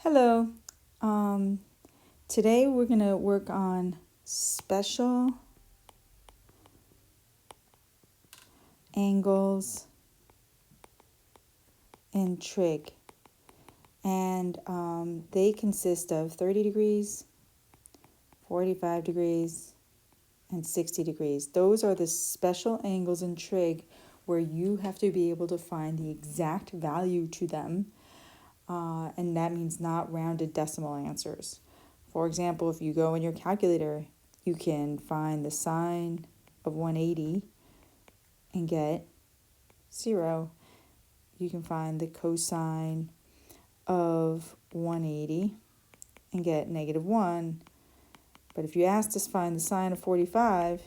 Hello. Um, Today we're going to work on special angles in trig. And they consist of 30 degrees, 45 degrees, and 60 degrees. Those are the special angles in trig where you have to be able to find the exact value to them. And that means not rounded decimal answers. For example, if you go in your calculator, you can find the sine of 180 and get 0. You can find the cosine of 180 and get -1. But if you ask to find the sine of 45,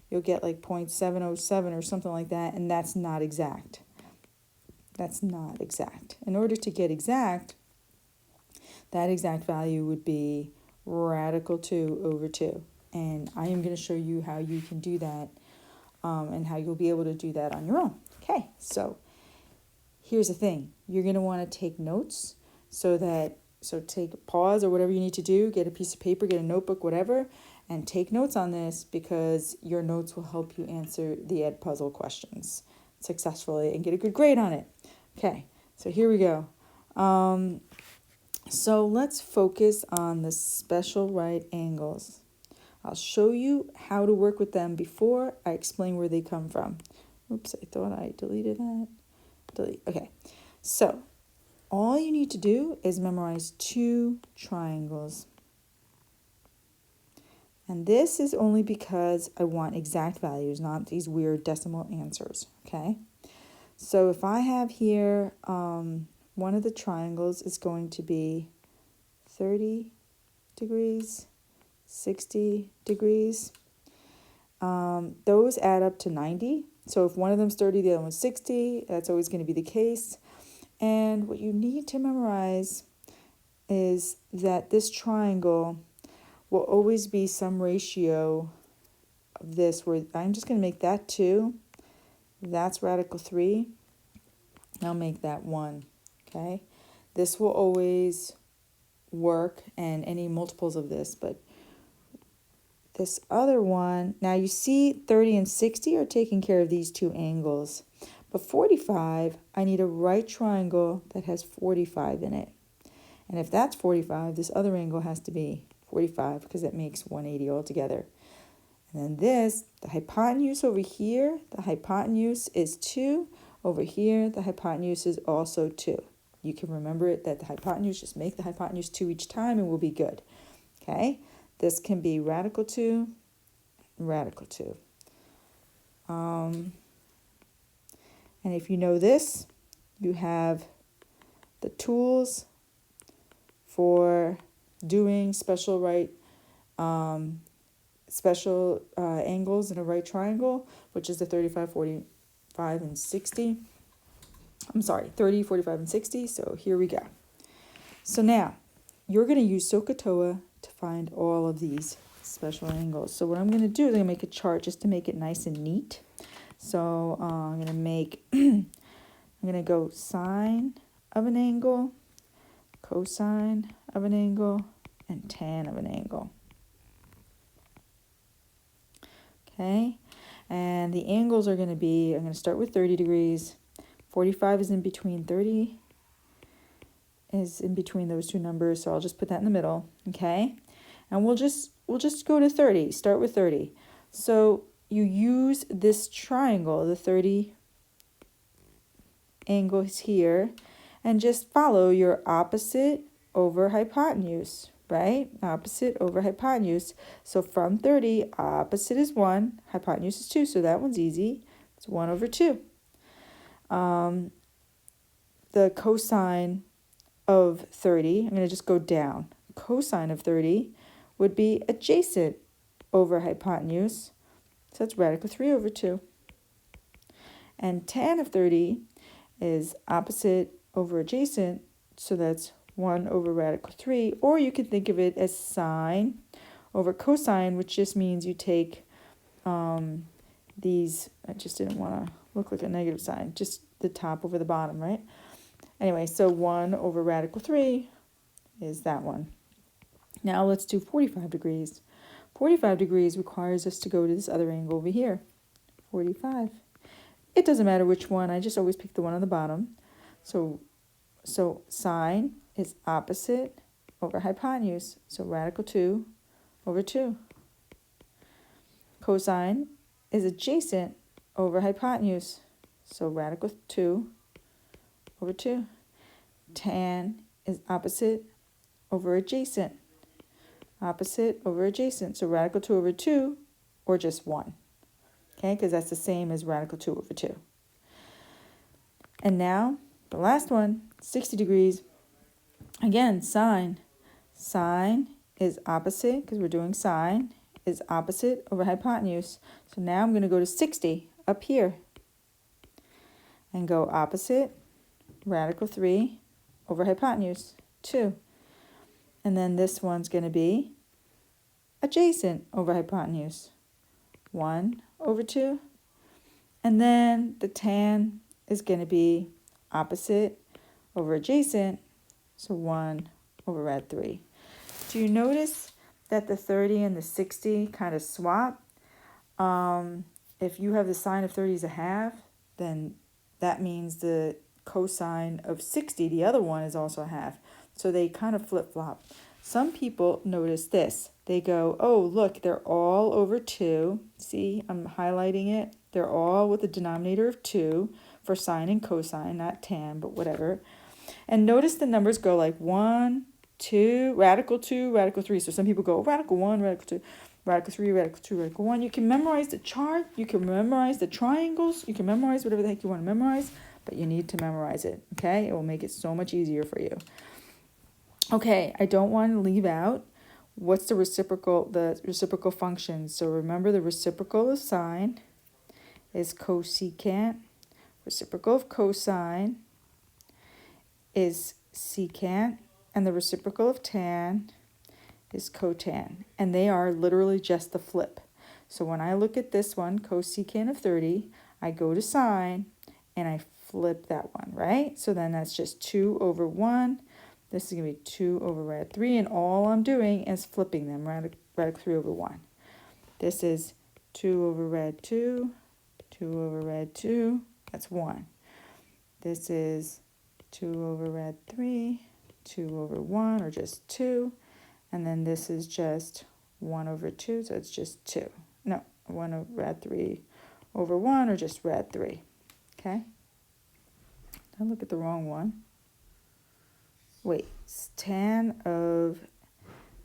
you'll get like 0.707 or something like that, and that's not exact. That's not exact. In order to get exact, that exact value would be radical 2 over 2. And I am going to show you how you can do that and how you'll be able to do that on your own. Okay, so here's the thing. You're going to want to take notes so take a pause or whatever you need to do, get a piece of paper, get a notebook, whatever, and take notes on this because your notes will help you answer the Ed puzzle questions successfully and get a good grade on it. Okay, so here we go. So let's focus on the special right angles. I'll show you how to work with them before I explain where they come from. Oops, I thought I deleted that. Delete. Okay, so all you need to do is memorize 2 triangles. And this is only because I want exact values, not these weird decimal answers, okay? So if I have here, one of the triangles is going to be 30 degrees, 60 degrees. Those add up to 90. So if one of them's 30, the other one's 60, that's always going to be the case. And what you need to memorize is that this triangle will always be some ratio of this, where I'm just going to make that 2. That's radical 3. I'll make that 1. Okay? This will always work, and any multiples of this, but this other one, now you see 30 and 60 are taking care of these 2 angles. But 45, I need a right triangle that has 45 in it. And if that's 45, this other angle has to be 45 because it makes 180 altogether. And then this, the hypotenuse over here, the hypotenuse is 2. Over here, the hypotenuse is also 2. You can remember it that the hypotenuse, just make the hypotenuse 2 each time and we'll be good. Okay? This can be radical 2, radical 2. And if you know this, you have the tools for doing special angles in a right triangle, which is the 35, 45, and 60. I'm sorry, 30, 45, and 60. So here we go. So now, you're going to use SOHCAHTOA to find all of these special angles. So what I'm going to do is I'm going to make a chart just to make it nice and neat. So I'm going to make, I'm going to go sine of an angle, cosine of an angle, and tan of an angle. Okay, and the angles are going to be, I'm going to start with 30 degrees. 45 is in between 30, is in between those 2 numbers, so I'll just put that in the middle, okay? And we'll just go to 30, start with 30. So you use this triangle, the 30 angles here, and just follow your opposite over hypotenuse, right? Opposite over hypotenuse. So from 30, opposite is 1, hypotenuse is 2, so that one's easy. It's 1 over 2. The cosine of 30, I'm going to just go down. Cosine of 30 would be adjacent over hypotenuse, so that's radical 3 over 2. And tan of 30 is opposite over adjacent, so that's 1 over radical 3. Or you can think of it as sine over cosine, which just means you take these, I just didn't want to look like a negative sign, just the top over the bottom, right? Anyway, so 1 over radical 3 is that one. Now let's do 45 degrees. 45 degrees requires us to go to this other angle over here, 45. It doesn't matter which one, I just always pick the one on the bottom. So sine is opposite over hypotenuse, so radical 2 over 2. Cosine is adjacent over hypotenuse, so radical 2 over 2. Tan is opposite over adjacent, opposite over adjacent, so radical 2 over 2, or just 1, okay, because that's the same as radical 2 over 2. And now, the last one, 60 degrees. Again, sine. Sine is opposite, because we're doing sine, is opposite over hypotenuse. So now I'm going to go to 60 up here and go opposite, radical 3 over hypotenuse, 2. And then this one's going to be adjacent over hypotenuse, 1 over 2. And then the tan is going to be opposite over adjacent, so 1 over rad 3. Do you notice that the 30 and the 60 kind of swap? If you have the sine of 30 as a half, then that means the cosine of 60, the other one, is also a half. So they kind of flip-flop. Some people notice this. They go, oh, look, they're all over 2. See, I'm highlighting it. They're all with a denominator of 2 for sine and cosine, not tan, but whatever. And notice the numbers go like 1, 2, radical 3. So some people go radical 1, radical 2, radical 3, radical 2, radical 1. You can memorize the chart. You can memorize the triangles. You can memorize whatever the heck you want to memorize, but you need to memorize it, okay? It will make it so much easier for you. Okay, I don't want to leave out what's the reciprocal function. So remember, the reciprocal of sine is cosecant. Reciprocal of cosine is secant. And the reciprocal of tan is cotan. And they are literally just the flip. So when I look at this one, cosecant of 30, I go to sine and I flip that one, right? So then that's just 2 over 1. This is going to be 2 over rad 3, and all I'm doing is flipping them, radical 3 over 1. This is 2 over rad 2, 2 over rad 2, that's 1. This is 2 over rad 3, 2 over 1, or just 2. And then this is just 1 over 2, so it's just 2. No, 1 over rad 3 over 1, or just rad 3. Okay? I look at the wrong one. Wait, tan of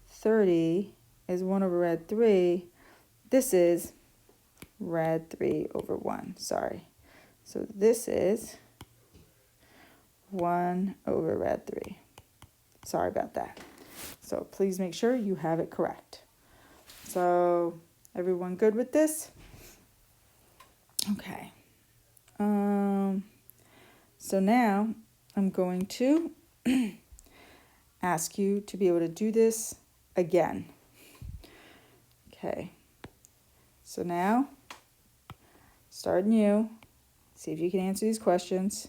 30 is 1 over rad 3. This is rad 3 over 1. Sorry. So this is 1 over rad 3. Sorry about that. So please make sure you have it correct. So everyone good with this? Okay. So now I'm going to ask you to be able to do this again. Okay. So now, start new. See if you can answer these questions.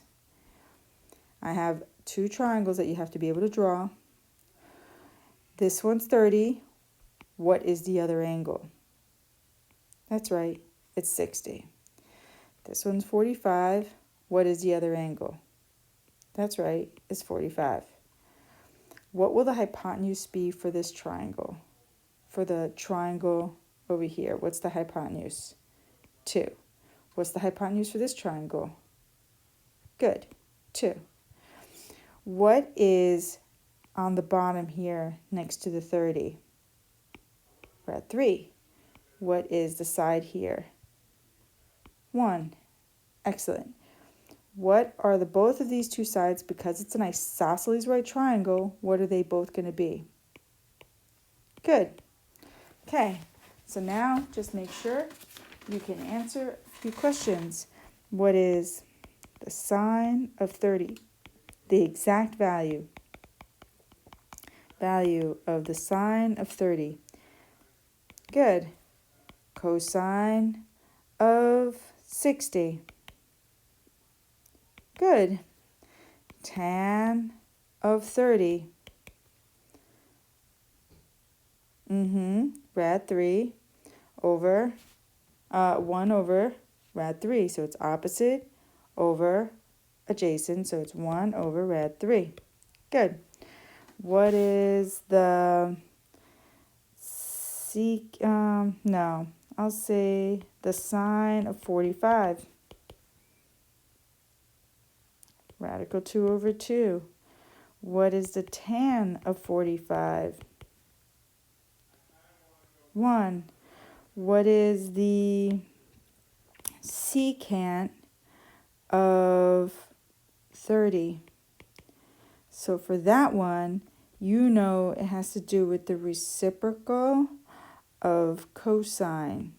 I have 2 triangles that you have to be able to draw. This one's 30. What is the other angle? That's right, it's 60. This one's 45. What is the other angle? That's right, it's 45. What will the hypotenuse be for this triangle? For the triangle over here, what's the hypotenuse? 2. What's the hypotenuse for this triangle? Good, 2. What is on the bottom here next to the 30? We're at 3. What is the side here? 1. Excellent. What are the both of these two sides? Because it's an isosceles right triangle, what are they both going to be? Good. Okay, so now just make sure you can answer a few questions. What is the sine of 30? The exact value. Value of the sine of 30. Good. Cosine of 60. Good. Tan of 30. Rad 3 over 1 over rad 3. So it's opposite over adjacent. So it's 1 over rad 3. Good. What is the no, I'll say the sine of 45. Radical 2 over 2. What is the tan of 45? 1. What is the secant of 30? So for that one, you know it has to do with the reciprocal of cosine,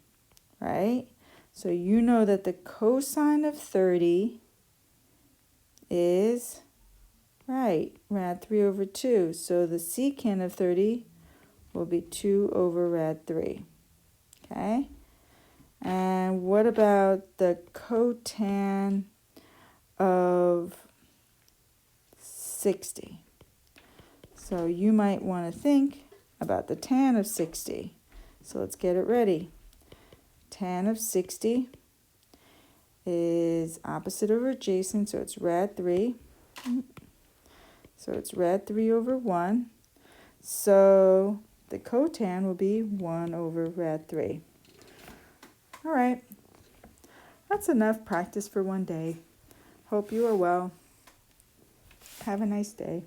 right? So you know that the cosine of 30 is, right, rad 3 over 2. So the secant of 30 will be 2 over rad 3. Okay? And what about the cotan of 60? So you might want to think about the tan of 60. So let's get it ready. Tan of 60 is opposite over adjacent, so it's rad 3. So it's rad 3 over 1. So the cotan will be 1 over rad 3. All right. That's enough practice for one day. Hope you are well. Have a nice day.